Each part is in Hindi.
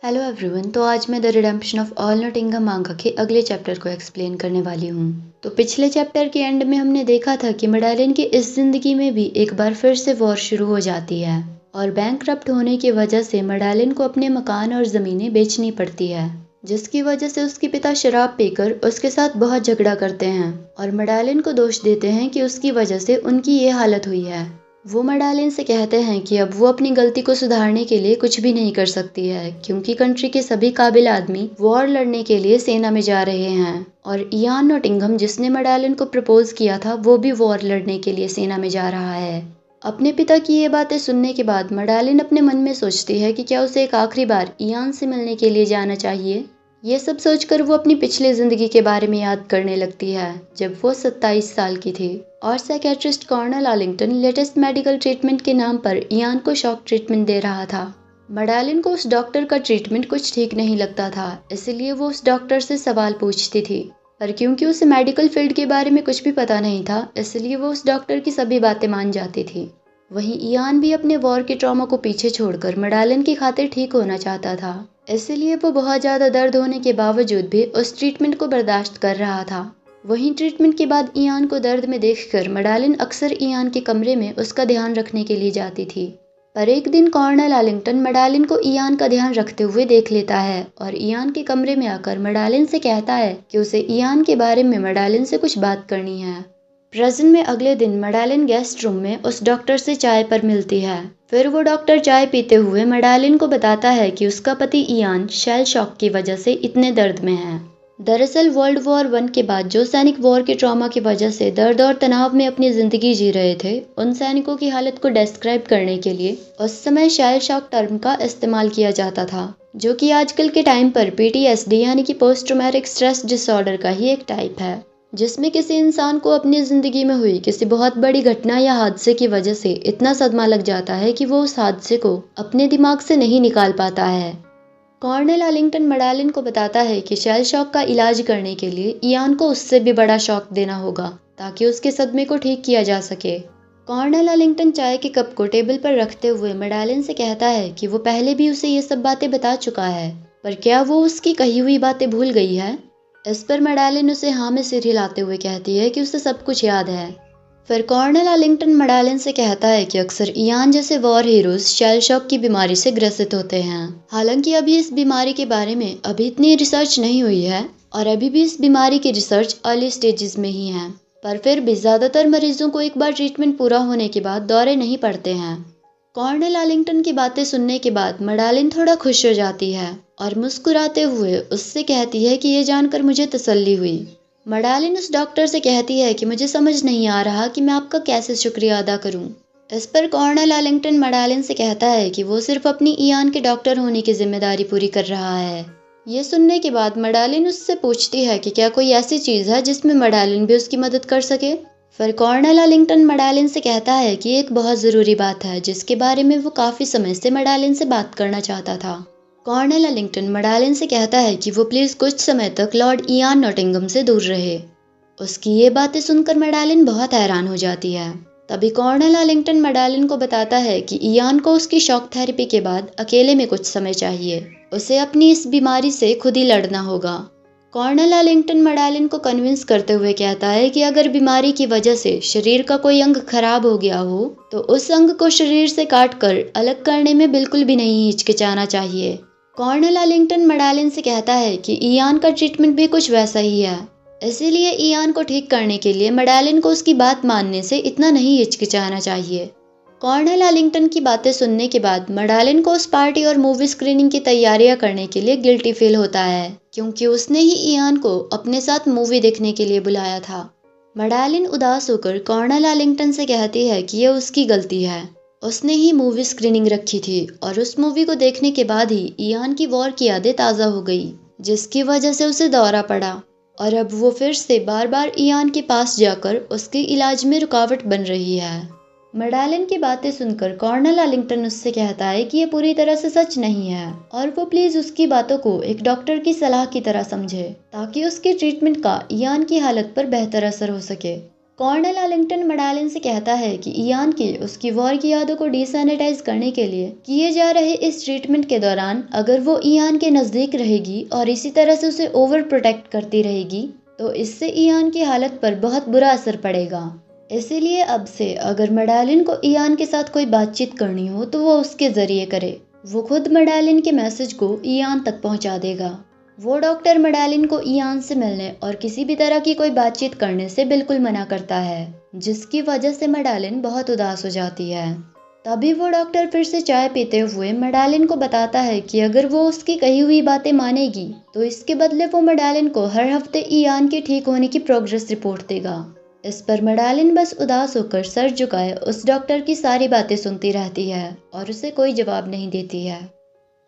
Hello everyone. तो आज मैं the redemption of all Nottingham मांगा के अगले चैप्टर को एक्सप्लेन करने वाली हूँ। तो पिछले चैप्टर के एंड में हमने देखा था कि मेडेलिन की इस जिंदगी में भी एक बार फिर से वॉर शुरू हो जाती है और बैंकरप्ट होने की वजह से मेडेलिन को अपने मकान और ज़मीनें बेचनी पड़ती है, जिसकी वजह से उसके पिता शराब पीकर उसके साथ बहुत झगड़ा करते हैं और मेडेलिन को दोष देते हैं कि उसकी वजह से उनकी ये हालत हुई है। वो मेडेलिन से कहते हैं कि अब वो अपनी गलती को सुधारने के लिए कुछ भी नहीं कर सकती है, क्योंकि कंट्री के सभी काबिल आदमी वॉर लड़ने के लिए सेना में जा रहे हैं और इयान नॉटिंघम जिसने मेडेलिन को प्रपोज किया था वो भी वॉर लड़ने के लिए सेना में जा रहा है। अपने पिता की ये बातें सुनने के बाद मेडेलिन अपने मन में सोचती है कि क्या उसे एक आखिरी बार इयान से मिलने के लिए जाना चाहिए। ये सब सोचकर वो अपनी पिछली जिंदगी के बारे में याद करने लगती है जब वो 27 साल की थी और psychiatrist Cornell Arlington latest medical treatment के नाम पर इयान को शॉक ट्रीटमेंट दे रहा था। मेडेलिन को उस डॉक्टर का ट्रीटमेंट कुछ ठीक नहीं लगता था, इसलिए वो उस डॉक्टर से सवाल पूछती थी, पर क्योंकि उसे मेडिकल फील्ड के बारे में कुछ भी पता नहीं था, इसलिए वो उस डॉक्टर की सभी बातें मान जाती थी। वहीं इयान भी अपने वॉर के ट्रॉमा को पीछे छोड़कर मेडेलिन की खातिर ठीक होना चाहता था, इसलिए वो बहुत ज़्यादा दर्द होने के बावजूद भी उस ट्रीटमेंट को बर्दाश्त कर रहा था। वहीं ट्रीटमेंट के बाद इयान को दर्द में देखकर मेडेलिन अक्सर इयान के कमरे में उसका ध्यान रखने के लिए जाती थी। पर एक दिन कॉर्नल आर्लिंगटन मेडेलिन को इयान का ध्यान रखते हुए देख लेता है और इयान के कमरे में आकर मेडेलिन से कहता है कि उसे इयान के बारे में मेडेलिन से कुछ बात करनी है। प्रेजेंट में अगले दिन मेडेलिन गेस्ट रूम में उस डॉक्टर से चाय पर मिलती है। फिर वो डॉक्टर चाय पीते हुए मेडेलिन को बताता है कि उसका पति इयान शेल शॉक की वजह से इतने दर्द में है। दरअसल वर्ल्ड वॉर 1 के बाद जो सैनिक वॉर के ट्रॉमा की वजह से दर्द और तनाव में अपनी जिंदगी जी रहे थे, उन सैनिकों की हालत को डिस्क्राइब करने के लिए उस समय शेल शॉक टर्म का इस्तेमाल किया जाता था, जो कि आजकल के टाइम पर पीटीएसडी यानी कि पोस्ट ट्रॉमेटिक स्ट्रेस डिसऑर्डर का ही एक टाइप है, जिसमें किसी इंसान को अपनी ज़िंदगी में हुई किसी बहुत बड़ी घटना या हादसे की वजह से इतना सदमा लग जाता है कि वो उस हादसे को अपने दिमाग से नहीं निकाल पाता है। कॉर्नल आर्लिंगटन मेडेलिन को बताता है कि शेल शॉक का इलाज करने के लिए इयान को उससे भी बड़ा शॉक देना होगा ताकि उसके सदमे को ठीक किया जा सके। कॉर्नल आर्लिंगटन चाय के कप को टेबल पर रखते हुए मेडेलिन से कहता है कि वो पहले भी उसे ये सब बातें बता चुका है, पर क्या वो उसकी कही हुई बातें भूल गई है। इस पर मेडेलिन उसे हाँ में सिर हिलाते हुए कहती है कि उसे सब कुछ याद है। फिर कॉर्नल आर्लिंगटन मेडेलिन से कहता है कि अक्सर इयान जैसे वॉर हीरोज शेल शॉक की बीमारी से ग्रसित होते हैं। हालांकि अभी इस बीमारी के बारे में अभी इतनी रिसर्च नहीं हुई है और अभी भी इस बीमारी की रिसर्च अर्ली स्टेजेस में ही है, पर फिर भी ज़्यादातर मरीजों को एक बार ट्रीटमेंट पूरा होने के बाद दौरे नहीं पड़ते हैं। कॉर्नल आर्लिंगटन की बातें सुनने के बाद मेडेलिन थोड़ा खुश हो जाती है और मुस्कुराते हुए उससे कहती है कि ये जानकर मुझे तसल्ली हुई। मेडेलिन उस डॉक्टर से कहती है कि मुझे समझ नहीं आ रहा कि मैं आपका कैसे शुक्रिया अदा करूं। इस पर कॉर्नल आर्लिंगटन मेडेलिन से कहता है कि वो सिर्फ अपनी इयान के डॉक्टर होने की जिम्मेदारी पूरी कर रहा है। ये सुनने के बाद मेडेलिन उससे पूछती है कि क्या कोई ऐसी चीज़ है जिसमें मेडेलिन भी उसकी मदद कर सके। फिर कॉर्नल आर्लिंगटन मेडेलिन से कहता है कि एक बहुत ज़रूरी बात है जिसके बारे में वो काफ़ी समय से मेडेलिन से बात करना चाहता था। कॉर्नल आर्लिंगटन मेडेलिन से कहता है कि वो प्लीज़ कुछ समय तक लॉर्ड इयान नॉटिंघम से दूर रहे। उसकी ये बातें सुनकर मेडेलिन बहुत हैरान हो जाती है। तभी कॉर्नल आर्लिंगटन मेडेलिन को बताता है कि इयान को उसकी शॉक थेरेपी के बाद अकेले में कुछ समय चाहिए, उसे अपनी इस बीमारी से खुद ही लड़ना होगा। कॉर्नल आर्लिंगटन मेडेलिन को कन्विंस करते हुए कहता है कि अगर बीमारी की वजह से शरीर का कोई अंग खराब हो गया हो तो उस अंग को शरीर से काटकर अलग करने में बिल्कुल भी नहीं हिचकिचाना चाहिए। कॉर्नल आर्लिंगटन मेडेलिन से कहता है कि इयान का ट्रीटमेंट भी कुछ वैसा ही है, इसीलिए इयान को ठीक करने के लिए मेडेलिन को उसकी बात मानने से इतना नहीं हिचकिचाना चाहिए। कॉर्नल आर्लिंगटन की बातें सुनने के बाद मेडेलिन को उस पार्टी और मूवी स्क्रीनिंग की तैयारियां करने के लिए गिल्टी फील होता है, क्योंकि उसने ही इयान को अपने साथ मूवी देखने के लिए बुलाया था। मेडेलिन उदास होकर कॉर्नल आर्लिंगटन से कहती है कि यह उसकी गलती है, उसने ही मूवी स्क्रीनिंग रखी थी और उस मूवी को देखने के बाद ही इयान की वॉर की यादें ताज़ा हो गई, जिसकी वजह से उसे दौरा पड़ा और अब वो फिर से बार बार इयान के पास जाकर उसके इलाज में रुकावट बन रही है। मेडेलिन की बातें सुनकर कॉर्नल आर्लिंगटन उससे कहता है कि ये पूरी तरह से सच नहीं है और वो प्लीज़ उसकी बातों को एक डॉक्टर की सलाह की तरह समझे ताकि उसके ट्रीटमेंट का इयान की हालत पर बेहतर असर हो सके। कॉर्नेल आर्लिंगटन मडालिन से कहता है कि इयान की उसकी वॉर की यादों को डिसैनिटाइज करने के लिए किए जा रहे इस ट्रीटमेंट के दौरान अगर वो इयान के नज़दीक रहेगी और इसी तरह से उसे ओवर प्रोटेक्ट करती रहेगी तो इससे इयान की हालत पर बहुत बुरा असर पड़ेगा। इसीलिए अब से अगर मडालिन को इयान के साथ कोई बातचीत करनी हो तो वो उसके जरिए करे। वो खुद मडालिन के मैसेज को इयान तक पहुंचा देगा। वो डॉक्टर मडालिन को इयान से मिलने और किसी भी तरह की कोई बातचीत करने से बिल्कुल मना करता है, जिसकी वजह से मडालिन बहुत उदास हो जाती है। तभी वो डॉक्टर फिर से चाय पीते हुए मडालिन को बताता है कि अगर वो उसकी कही हुई बातें मानेगी तो इसके बदले वो मडालिन को हर हफ्ते इयान के ठीक होने की प्रोग्रेस रिपोर्ट देगा। इस पर मडालिन बस उदास होकर सर झुकाए उस डॉक्टर की सारी बातें सुनती रहती है और उसे कोई जवाब नहीं देती है।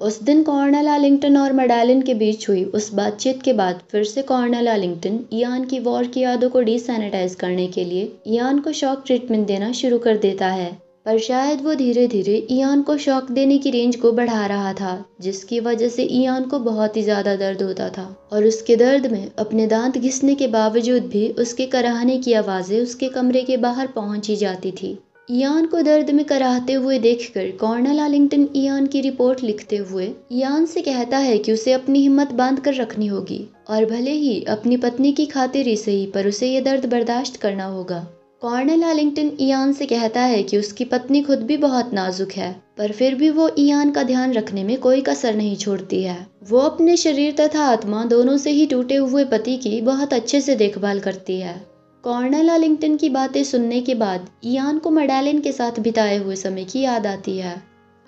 उस दिन कॉर्नेल आर्लिंगटन और मडालिन के बीच हुई उस बातचीत के बाद फिर से कॉर्नेल आर्लिंगटन इयान की वॉर की यादों को डिसैनिटाइज करने के लिए इयान को शॉक ट्रीटमेंट देना शुरू कर देता है। पर शायद वो धीरे धीरे इयान को शॉक देने की रेंज को बढ़ा रहा था, जिसकी वजह से इयान को बहुत ही ज्यादा दर्द होता था और उसके दर्द में अपने दांत घिसने के बावजूद भी उसके कराहने की आवाजें उसके कमरे के बाहर पहुंची जाती थी। इयान को दर्द में कराहते हुए देखकर कॉर्नेल आर्लिंगटन इयान की रिपोर्ट लिखते हुए इयान से कहता है कि उसे अपनी हिम्मत बांध कर रखनी होगी और भले ही अपनी पत्नी की खातिर ही सही पर उसे ये दर्द बर्दाश्त करना होगा। कॉर्नेल आर्लिंगटन इयान से कहता है कि उसकी पत्नी खुद भी बहुत नाजुक है, पर फिर भी वो इयान का ध्यान रखने में कोई कसर नहीं छोड़ती है। वो अपने शरीर तथा आत्मा दोनों से ही टूटे हुए पति की बहुत अच्छे से देखभाल करती है। कॉर्नेल आर्लिंगटन की बातें सुनने के बाद इयान को मडालिन के साथ बिताए हुए समय की याद आती है।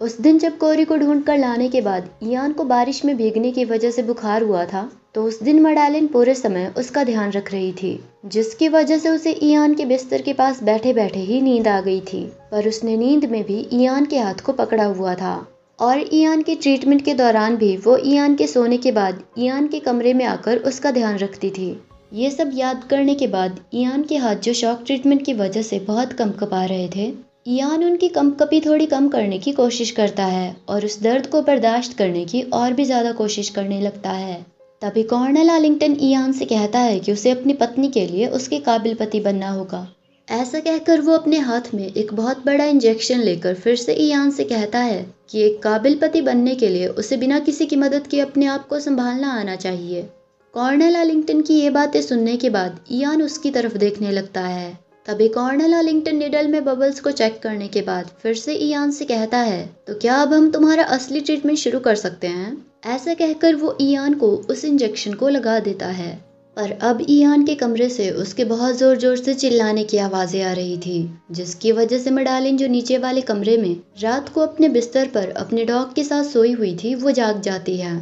उस दिन जब कोरी को ढूंढ कर लाने के बाद इयान को बारिश में भीगने की वजह से बुखार हुआ था, तो उस दिन मडालिन पूरे समय उसका ध्यान रख रही थी, जिसकी वजह से उसे इयान के बिस्तर के पास बैठे बैठे ही नींद आ गई थी। पर उसने नींद में भी इयान के हाथ को पकड़ा हुआ था और इयान के ट्रीटमेंट के दौरान भी वो इयान के सोने के बाद इयान के कमरे में आकर उसका ध्यान रखती थी। ये सब याद करने के बाद इयान के हाथ जो शॉक ट्रीटमेंट की वजह से बहुत कंपकपा रहे थे, इयान उनकी कंपकपी थोड़ी कम करने की कोशिश करता है और उस दर्द को बर्दाश्त करने की और भी ज़्यादा कोशिश करने लगता है। तभी कॉर्नेल आर्लिंगटन इयान से कहता है कि उसे अपनी पत्नी के लिए उसके काबिल पति बनना होगा। ऐसा कहकर वो अपने हाथ में एक बहुत बड़ा इंजेक्शन लेकर फिर से इयान से कहता है कि एक काबिल पति बनने के लिए उसे बिना किसी की मदद के अपने आप को संभालना आना चाहिए। कॉर्नेल आर्लिंगटन की ये बातें सुनने के बाद इयान उसकी तरफ देखने लगता है। तभी कॉर्नेल आर्लिंगटन निडल में बबल्स को चेक करने के बाद फिर से इयान से कहता है, तो क्या अब हम तुम्हारा असली ट्रीटमेंट शुरू कर सकते हैं? ऐसा कहकर वो इयान को उस इंजेक्शन को लगा देता है। पर अब इयान के कमरे से उसके बहुत जोर जोर से चिल्लाने की आवाजें आ रही थी, जिसकी वजह से मडालिन जो नीचे वाले कमरे में रात को अपने बिस्तर पर अपने डॉग के साथ सोई हुई थी, वो जाग जाती है।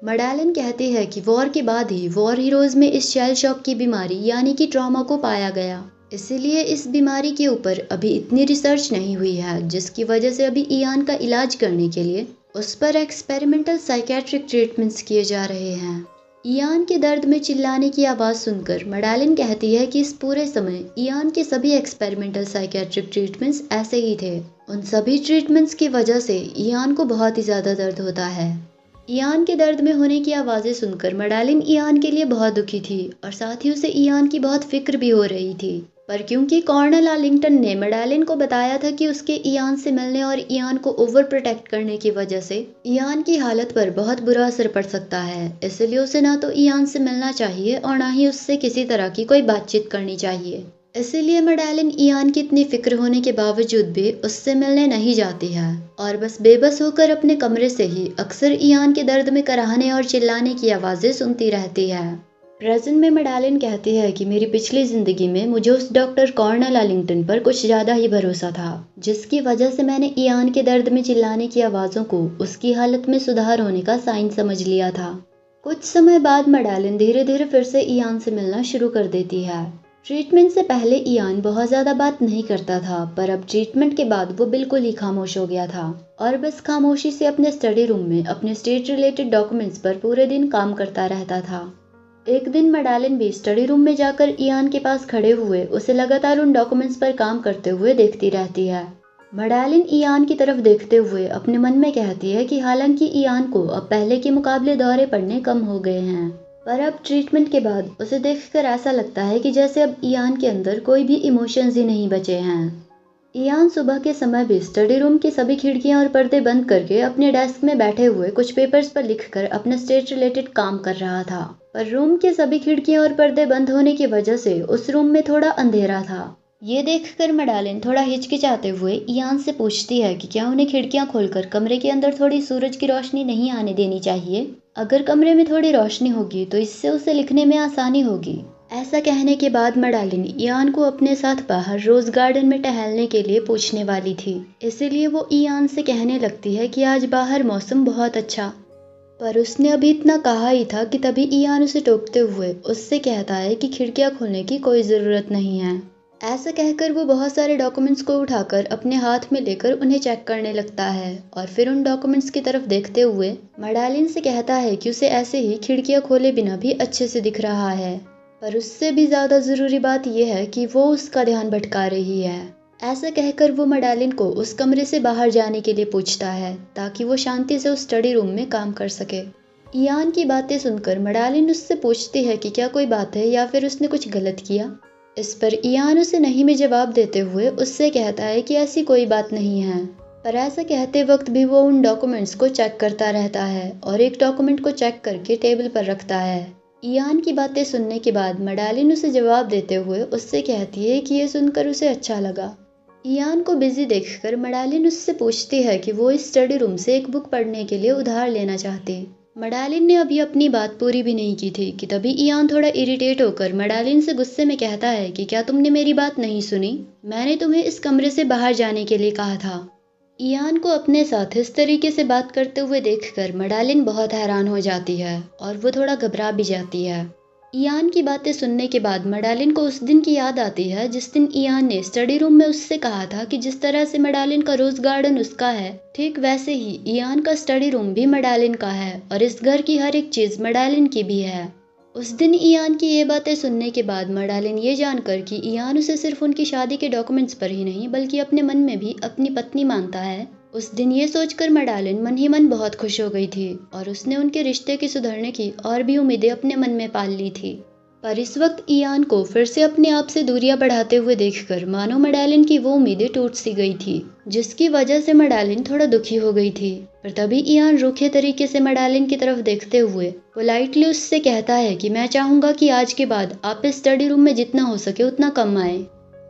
मडालिन कहती है कि वॉर के बाद ही वॉर हीरोज में इस शेल शॉक की बीमारी यानी कि ट्रॉमा को पाया गया, इसीलिए इस बीमारी के ऊपर अभी इतनी रिसर्च नहीं हुई है, जिसकी वजह से अभी इयान का इलाज करने के लिए उस पर एक्सपेरिमेंटल साइकेट्रिक ट्रीटमेंट्स किए जा रहे हैं। इयान के दर्द में चिल्लाने की आवाज़ सुनकर मडालिन कहती है कि इस पूरे समय इयान के सभी एक्सपेरिमेंटल साइकेट्रिक ट्रीटमेंट्स ऐसे ही थे। उन सभी ट्रीटमेंट्स की वजह से इयान को बहुत ही ज़्यादा दर्द होता है। इयान के दर्द में होने की आवाज़ें सुनकर मडालिन इयान के लिए बहुत दुखी थी और साथ ही उसे इयान की बहुत फिक्र भी हो रही थी। पर क्योंकि कॉर्नेल आर्लिंगटन ने मडालिन को बताया था कि उसके इयान से मिलने और इयान को ओवर प्रोटेक्ट करने की वजह से इयान की हालत पर बहुत बुरा असर पड़ सकता है, इसलिए उसे ना तो इयान से मिलना चाहिए और ना ही उससे किसी तरह की कोई बातचीत करनी चाहिए। इसीलिए मडालिन इयान की इतनी फिक्र होने के बावजूद भी उससे मिलने नहीं जाती है और बस बेबस होकर अपने कमरे से ही अक्सर इयान के दर्द में कराहने और चिल्लाने की आवाज़ें सुनती रहती है। प्रेजेंट में मडालिन कहती है कि मेरी पिछली ज़िंदगी में मुझे उस डॉक्टर कॉर्नेल आर्लिंगटन पर कुछ ज़्यादा ही भरोसा था, जिसकी वजह से मैंने इयान के दर्द में चिल्लाने की आवाज़ों को उसकी हालत में सुधार होने का साइन समझ लिया था। कुछ समय बाद मडालिन धीरे धीरे फिर से इयान से मिलना शुरू कर देती है। ट्रीटमेंट से पहले इयान बहुत ज़्यादा बात नहीं करता था, पर अब ट्रीटमेंट के बाद वो बिल्कुल ही खामोश हो गया था और बस खामोशी से अपने स्टडी रूम में अपने स्टेट रिलेटेड डॉक्यूमेंट्स पर पूरे दिन काम करता रहता था। एक दिन मडालिन भी स्टडी रूम में जाकर इयान के पास खड़े हुए उसे लगातार उन डॉक्यूमेंट्स पर काम करते हुए देखती रहती है। मडालिन इयान की तरफ देखते हुए अपने मन में कहती है कि हालांकि इयान को अब पहले के मुकाबले दौरे पड़ने कम हो गए हैं, पर अब ट्रीटमेंट के बाद उसे देखकर ऐसा लगता है कि जैसे अब इयान के अंदर कोई भी इमोशंस ही नहीं बचे हैं। इयान सुबह के समय भी स्टडी रूम की सभी खिड़कियां और पर्दे बंद करके अपने डेस्क में बैठे हुए कुछ पेपर्स पर लिखकर अपने स्टेट रिलेटेड काम कर रहा था। पर रूम के सभी खिड़कियां और पर्दे बंद होने की वजह से उस रूम में थोड़ा अंधेरा था। ये देखकर मैडेलिन थोड़ा हिचकिचाते हुए इयान से पूछती है कि क्या उन्हें खिड़कियां खोलकर कमरे के अंदर थोड़ी सूरज की रोशनी नहीं आने देनी चाहिए। अगर कमरे में थोड़ी रोशनी होगी तो इससे उसे लिखने में आसानी होगी। ऐसा कहने के बाद मैडेलिन इयान को अपने साथ बाहर रोज गार्डन में टहलने के लिए पूछने वाली थी। इसीलिए वो इयान से कहने लगती है कि आज बाहर मौसम बहुत अच्छा। पर उसने अभी इतना कहा ही था कि तभी इयान उसे टोकते हुए उससे कहता है कि खिड़कियां खोलने की कोई ज़रूरत नहीं है। ऐसा कहकर वो बहुत सारे डॉक्यूमेंट्स को उठाकर अपने हाथ में लेकर उन्हें चेक करने लगता है और फिर उन डॉक्यूमेंट्स की तरफ देखते हुए मैडेलिन से कहता है कि उसे ऐसे ही खिड़कियां खोले बिना भी अच्छे से दिख रहा है। पर उससे भी ज़्यादा ज़रूरी बात यह है कि वो उसका ध्यान भटका रही है। ऐसा कहकर वो मैडेलिन को उस कमरे से बाहर जाने के लिए पूछता है ताकि वो शांति से उस स्टडी रूम में काम कर सके। इयान की बातें सुनकर मैडेलिन उससे पूछती है कि क्या कोई बात है या फिर उसने कुछ गलत किया। इस पर इयान उसे नहीं में जवाब देते हुए उससे कहता है कि ऐसी कोई बात नहीं है। पर ऐसा कहते वक्त भी वो उन डॉक्यूमेंट्स को चेक करता रहता है और एक डॉक्यूमेंट को चेक करके टेबल पर रखता है। इयान की बातें सुनने के बाद मैडेलिन उसे जवाब देते हुए उससे कहती है कि ये सुनकर उसे अच्छा लगा। इयान को बिजी देखकर मैडेलिन उससे पूछती है कि वो इस स्टडी रूम से एक बुक पढ़ने के लिए उधार लेना चाहती। मैडेलिन ने अभी अपनी बात पूरी भी नहीं की थी कि तभी इयान थोड़ा इरिटेट होकर मैडेलिन से गुस्से में कहता है कि क्या तुमने मेरी बात नहीं सुनी? मैंने तुम्हें इस कमरे से बाहर जाने के लिए कहा था। इयान को अपने साथ इस तरीके से बात करते हुए देखकर मैडेलिन बहुत हैरान हो जाती है और वो थोड़ा घबरा भी जाती है। इयान की बातें सुनने के बाद मैडेलिन को उस दिन की याद आती है जिस दिन इयान ने स्टडी रूम में उससे कहा था कि जिस तरह से मैडेलिन का रोज गार्डन उसका है, ठीक वैसे ही इयान का स्टडी रूम भी मैडेलिन का है और इस घर की हर एक चीज मैडेलिन की भी है। उस दिन इयान की ये बातें सुनने के बाद मैडेलिन ये जानकर कि इयान उसे सिर्फ उनकी शादी के डॉक्यूमेंट्स पर ही नहीं बल्कि अपने मन में भी अपनी पत्नी मानता है, उस दिन ये सोचकर मैडेलिन मन ही मन बहुत खुश हो गई थी और उसने उनके रिश्ते की सुधरने की और भी उम्मीदें अपने मन में पाल ली थी। पर इस वक्त इयान को फिर से अपने आप से दूरियां बढ़ाते हुए देखकर मानो मैडेलिन की वो उम्मीदें टूट सी गई थी, जिसकी वजह से मैडेलिन थोड़ा दुखी हो गई थी। पर तभी इयान रूखे तरीके से मैडेलिन की तरफ देखते हुए पोलाइटली उससे कहता है कि मैं चाहूंगा कि आज के बाद आप इस स्टडी रूम में जितना हो सके उतना कम आए।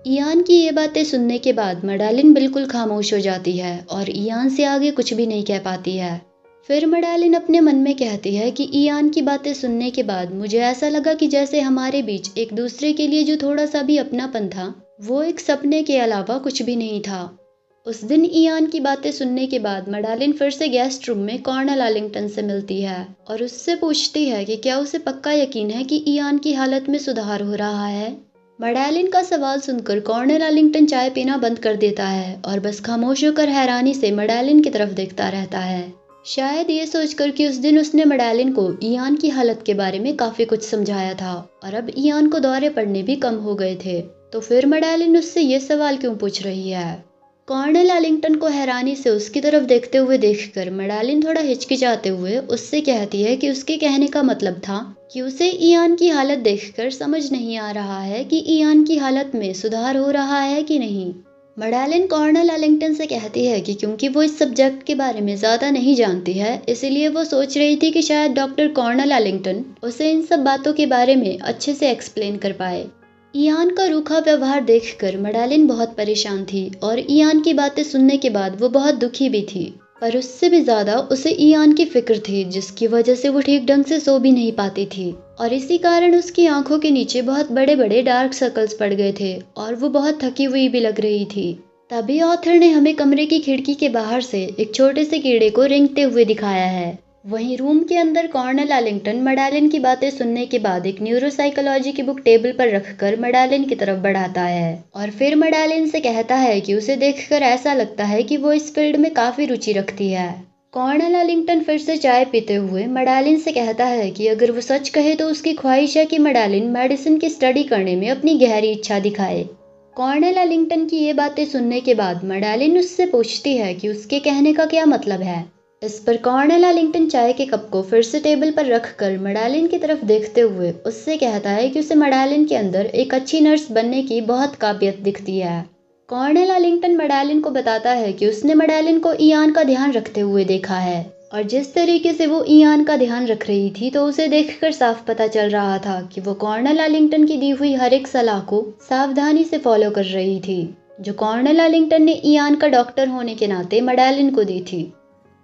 इयान की ये बातें सुनने के बाद मैडेलिन बिल्कुल खामोश हो जाती है और इयान से आगे कुछ भी नहीं कह पाती है। फिर मैडेलिन अपने मन में कहती है कि इयान की बातें सुनने के बाद मुझे ऐसा लगा कि जैसे हमारे बीच एक दूसरे के लिए जो थोड़ा सा भी अपनापन था वो एक सपने के अलावा कुछ भी नहीं था। उस दिन इयान की बातें सुनने के बाद मैडेलिन फिर से गेस्ट रूम में कॉर्नेल आर्लिंगटन से मिलती है और उससे पूछती है कि क्या उसे पक्का यकीन है कि इयान की हालत में सुधार हो रहा है। मैडेलिन का सवाल सुनकर कॉर्नेल आर्लिंगटन चाय पीना बंद कर देता है और बस खामोश होकर हैरानी से मैडेलिन की तरफ देखता रहता है, शायद ये सोचकर कि उस दिन उसने मैडेलिन को इयान की हालत के बारे में काफी कुछ समझाया था और अब इयान को दौरे पड़ने भी कम हो गए थे, तो फिर मैडेलिन उससे ये सवाल क्यों पूछ रही है। कॉर्नेल आर्लिंगटन को हैरानी से उसकी तरफ देखते हुए देखकर मैडेलिन थोड़ा हिचकिचाते हुए उससे कहती है कि उसके कहने का मतलब था कि उसे इयान की हालत देखकर समझ नहीं आ रहा है कि इयान की हालत में सुधार हो रहा है कि नहीं। मैडेलिन कॉर्नेल आर्लिंगटन से कहती है कि क्योंकि वो इस सब्जेक्ट के बारे में ज़्यादा नहीं जानती है, इसीलिए वो सोच रही थी कि शायद डॉक्टर कॉर्नेल आर्लिंगटन उसे इन सब बातों के बारे में अच्छे से एक्सप्लेन कर पाए। इयान का रूखा व्यवहार देखकर मैडेलिन बहुत परेशान थी और इयान की बातें सुनने के बाद वो बहुत दुखी भी थी, पर उससे भी ज़्यादा उसे इयान की फिक्र थी जिसकी वजह से वो ठीक ढंग से सो भी नहीं पाती थी और इसी कारण उसकी आंखों के नीचे बहुत बड़े बड़े डार्क सर्कल्स पड़ गए थे और वो बहुत थकी हुई भी लग रही थी। तभी ऑथर ने हमें कमरे की खिड़की के बाहर से एक छोटे से कीड़े को रेंगते हुए दिखाया है। वहीं रूम के अंदर कॉर्नेल आर्लिंगटन मैडेलिन की बातें सुनने के बाद एक न्यूरोसाइकोलॉजी की बुक टेबल पर रखकर मैडेलिन की तरफ बढ़ाता है और फिर मैडेलिन से कहता है कि उसे देखकर ऐसा लगता है कि वो इस फील्ड में काफी रुचि रखती है। कॉर्नेल आर्लिंगटन फिर से चाय पीते हुए मैडेलिन से कहता है कि अगर वो सच कहे तो उसकी ख्वाहिश है कि मैडेलिन मेडिसिन की स्टडी करने में अपनी गहरी इच्छा दिखाए। कॉर्नेल आर्लिंगटन की ये बातें सुनने के बाद मैडेलिन उससे पूछती है कि उसके कहने का क्या मतलब है। इस पर कॉर्नेला लिंगटन चाय के कप को फिर से टेबल पर रखकर मडालिन की तरफ देखते हुए उससे कहता है कि उसे मडालिन के अंदर एक अच्छी नर्स बनने की बहुत काबिलियत दिखती है। कॉर्नेला लिंगटन मडालिन को बताता है कि उसने मडालिन को इयान का ध्यान रखते हुए देखा है और जिस तरीके से वो इयान का ध्यान रख रही थी तो उसे देखकर साफ पता चल रहा था कि वो कॉर्नेला लिंगटन की दी हुई हर एक सलाह को सावधानी से फॉलो कर रही थी, जो कॉर्नेला लिंगटन ने इयान का डॉक्टर होने के नाते मडालिन को दी थी।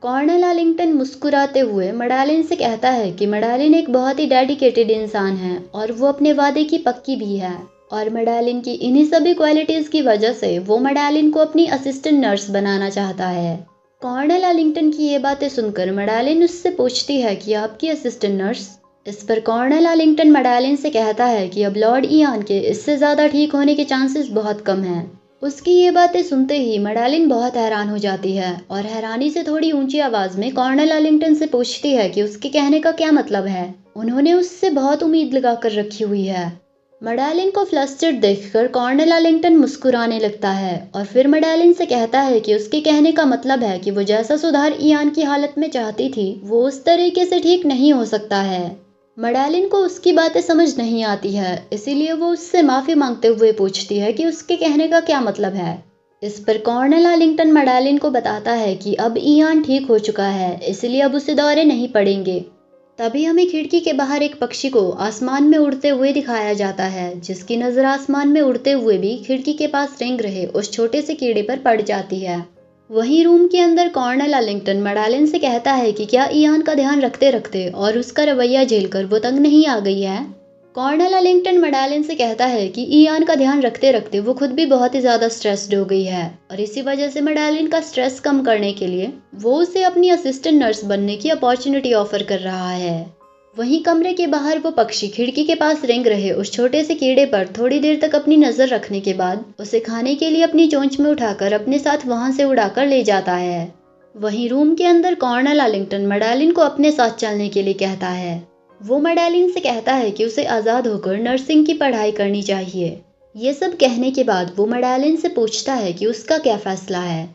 कॉर्नेला लिंगटन मुस्कुराते हुए मडालिन से कहता है कि मडालिन एक बहुत ही डेडिकेटेड इंसान है और वो अपने वादे की पक्की भी है और मडालिन की इन्हीं सभी क्वालिटीज की वजह से वो मडालिन को अपनी असिस्टेंट नर्स बनाना चाहता है। कॉर्नेला लिंगटन की ये बातें सुनकर मडालिन उससे पूछती है कि आपकी असिस्टेंट नर्स? इस पर कॉर्नेला लिंगटन मडालिन से कहता है कि अब लॉर्ड इयान के इससे ज़्यादा ठीक होने के चांसेस बहुत कम हैं। उसकी ये बातें सुनते ही मडालिन बहुत हैरान हो जाती है और हैरानी से थोड़ी ऊंची आवाज में कॉर्नेला लिंगटन से पूछती है कि उसके कहने का क्या मतलब है। उन्होंने उससे बहुत उम्मीद लगा कर रखी हुई है। मडालिन को फ्लस्टर्ड देखकर कॉर्नेला लिंगटन मुस्कुराने लगता है और फिर मडालिन से कहता है कि उसके कहने का मतलब है कि वो जैसा सुधार इयान की हालत में चाहती थी वो उस तरीके से ठीक नहीं हो सकता है। मडालिन को उसकी बातें समझ नहीं आती है, इसीलिए वो उससे माफी मांगते हुए पूछती है कि उसके कहने का क्या मतलब है। इस पर कॉर्नेला लिंगटन मडालिन को बताता है कि अब इयान ठीक हो चुका है, इसलिए अब उसे दौरे नहीं पड़ेंगे। तभी हमें खिड़की के बाहर एक पक्षी को आसमान में उड़ते हुए दिखाया जाता है, जिसकी नजर आसमान में उड़ते हुए भी खिड़की के पास रेंग रहे उस छोटे से कीड़े पर पड़ जाती है। वहीं रूम के अंदर कॉर्नेला लिंगटन मडालिन से कहता है कि क्या इयान का ध्यान रखते रखते और उसका रवैया झेलकर वो तंग नहीं आ गई है। कॉर्नेला लिंगटन मडालिन से कहता है कि इयान का ध्यान रखते रखते वो खुद भी बहुत ही ज्यादा स्ट्रेस्ड हो गई है और इसी वजह से मडालिन का स्ट्रेस कम करने के लिए वो उसे अपनी असिस्टेंट नर्स बनने की अपॉर्चुनिटी ऑफर कर रहा है। वहीं कमरे के बाहर वो पक्षी खिड़की के पास रेंग रहे उस छोटे से कीड़े पर थोड़ी देर तक अपनी नजर रखने के बाद उसे खाने के लिए अपनी चोंच में उठाकर अपने साथ वहां से उड़ाकर ले जाता है। वहीं रूम के अंदर कॉर्नेला लिंगटन मडालिन को अपने साथ चलने के लिए कहता है। वो मडालिन से कहता है कि उसे आजाद होकर नर्सिंग की पढ़ाई करनी चाहिए। ये सब कहने के बाद वो मडालिन से पूछता है कि उसका क्या फैसला है।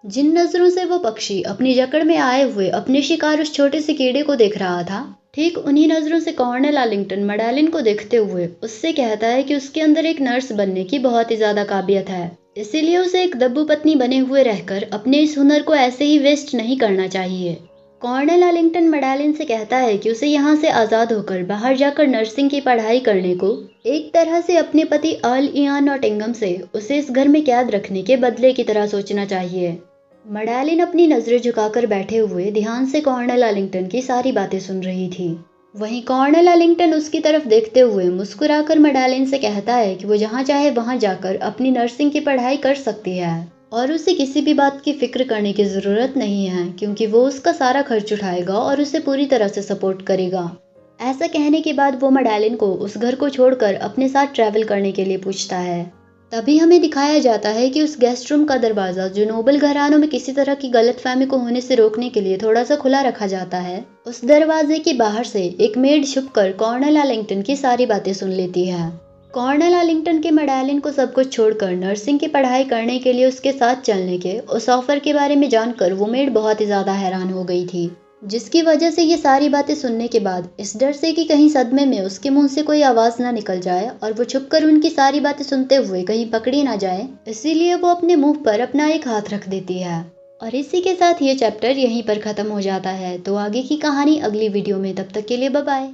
जिन नजरों से वो पक्षी अपनी जकड़ में आए हुए अपने शिकार उस छोटे से कीड़े को देख रहा था, ठीक उन्हीं नजरों से कॉर्नेला लिंगटन मडालिन को देखते हुए उससे कहता है कि उसके अंदर एक नर्स बनने की बहुत ही ज्यादा काबिलियत है, इसीलिए उसे एक दब्बू पत्नी बने हुए रहकर अपने इस हुनर को ऐसे ही वेस्ट नहीं करना चाहिए। कॉर्नेला लिंगटन मडालिन से कहता है कि उसे यहाँ से आजाद होकर बाहर जाकर नर्सिंग की पढ़ाई करने को एक तरह से अपने पति अर्ल इयान नॉटिंघम से उसे इस घर में कैद रखने के बदले की तरह सोचना चाहिए। मडालिन अपनी नजरें झुकाकर बैठे हुए ध्यान से कॉर्नेला लिंगटन की सारी बातें सुन रही थी। वहीं कॉर्नेला लिंगटन उसकी तरफ देखते हुए मुस्कुराकर मडालिन से कहता है कि वो जहाँ चाहे वहां जाकर अपनी नर्सिंग की पढ़ाई कर सकती है और उसे किसी भी बात की फिक्र करने की जरूरत नहीं है, क्योंकि वो उसका सारा खर्च उठाएगा और उसे पूरी तरह से सपोर्ट करेगा। ऐसा कहने के बाद वो मडालिन को उस घर को छोड़कर अपने साथ ट्रैवल करने के लिए पूछता है। तभी हमें दिखाया जाता है कि उस गेस्ट रूम का दरवाजा, जो नोबल घरानों में किसी तरह की गलतफहमी को होने से रोकने के लिए थोड़ा सा खुला रखा जाता है, उस दरवाजे के बाहर से एक मेड छुपकर कॉर्नेला लिंगटन की सारी बातें सुन लेती है। कॉर्नेला लिंगटन के मडालिन को सब कुछ छोड़कर नर्सिंग की पढ़ाई करने के लिए उसके साथ चलने के उस ऑफर के बारे में जानकर वो मेड बहुत ही ज्यादा हैरान हो गई थी, जिसकी वजह से ये सारी बातें सुनने के बाद इस डर से कि कहीं सदमे में उसके मुंह से कोई आवाज ना निकल जाए और वो छुपकर उनकी सारी बातें सुनते हुए कहीं पकड़ी ना जाए, इसीलिए वो अपने मुंह पर अपना एक हाथ रख देती है। और इसी के साथ ये चैप्टर यहीं पर खत्म हो जाता है। तो आगे की कहानी अगली वीडियो में, तब तक के लिए बाय बाय।